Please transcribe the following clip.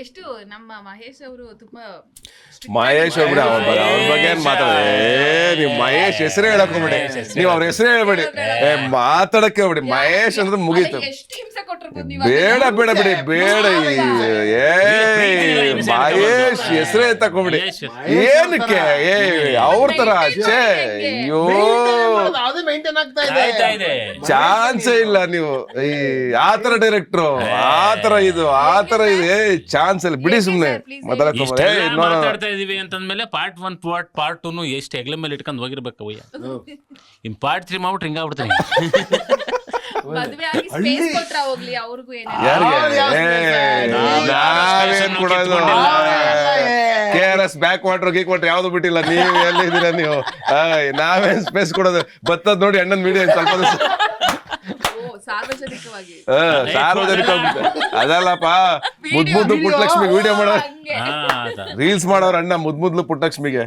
ಎಷ್ಟು ನಮ್ಮ ಮಹೇಶ್ ಅವರು ತುಂಬಾ ಮಹೇಶ್ ಅವ್ರ ಬಗ್ಗೆ ಏನ್ ಮಾತಾಡೋದು? ನೀವು ಮಹೇಶ್ ಹೆಸರೇ ಹೇಳಕ್ ಹೋಗ್ಬೇಡಿ, ನೀವು ಅವ್ರ ಹೆಸರೇ ಹೇಳ್ಬೇಡಿ, ಮಾತಾಡಕ್ಕೆ ಹೋಗ್ಬೇಡಿ. ಮಹೇಶ್ ಅಂದ್ರೆ ಮುಗೀತು. ಎಷ್ಟು ಹಿಂಸೆ ಕೊಟ್ಟಿರ್ಬೋದು ನೀವು. ಬೇಡ ಬೇಡ ಬಿಡಿ, ಬೇಡ. ಮಹೇಶ್ ಹೆಸರೇ ತಕೊಂಬಿಡಿ. ಏನಕ್ಕೆ ಅವ್ರ ತರ ಛೇ, ಅಯ್ಯೋ ಅದು ಮೇಂಟೈನ್ ಆಗ್ತಾ ಇದೆ. ಚಾನ್ಸೇ ಇಲ್ಲ. ನೀವು ಆತರ ಡೈರೆಕ್ಟ್ರು, ಆತರ ಇದು ಚಾನ್ಸ್ ಇಲ್ಲ. ಬಿಡಿ ಸುಮ್ನೆ ಮಾತಾಡಕ್ ಮಾತಾಡ್ತಾ ಇದೀವಿ ಅಂತಂದ್ಮೇಲೆ ಪಾರ್ಟ್ 1 ಪಾರ್ಟ್ 2 ಎಷ್ಟು ಹೆಗ್ಲ ಮೇಲೆ ಇಟ್ಕೊಂಡು ಹೋಗಿರ್ಬೇಕು ಅವಯ್ಯ. ಇನ್ ಪಾರ್ಟ್ 3 ಮಾಡ್ಬಿಟ್ರೆ ಹಿಂಗಾಗ್ಬಿಡ್ತೀನಿ. ಮದುವೆ ಆಗಿ ಸ್ಪೇಸ್ ಕೊಟ್ರ ಹೋಗ್ಲಿ ಅವ್ರಿಗೂ ನಾವೇನ್ ಕೊಡೋದು? KRS ಬ್ಯಾಕ್ ವಾಟರ್ ಗೀಕ್ ವಾಟರ್ ಯಾವ್ದು ಬಿಟ್ಟಿಲ್ಲ. ನೀವು ಎಲ್ಲಿದ್ದೀರಾ ನೀವು? ನಾವೇನ್ ಸ್ಪೇಸ್ ಕೊಡೋದು? ಬತ್ತದ್ ನೋಡಿ ಅಣ್ಣನ್ ವಿಡಿಯೋ ಸ್ವಲ್ಪ ಸಾರ್ವಜನಿಕವಾಗಿ ಸಾರ್ವಜನಿಕ ಅದಲ್ಲಪ್ಪ. ಮುದ್ದು ಪುಟ್ಟಲಕ್ಷ್ಮಿಗೆ ವಿಡಿಯೋ ಮಾಡೋ, ರೀಲ್ಸ್ ಮಾಡೋರ್ ಅಣ್ಣ ಮುದ್ದು ಪುಟ್ಟಲಕ್ಷ್ಮಿಗೆ.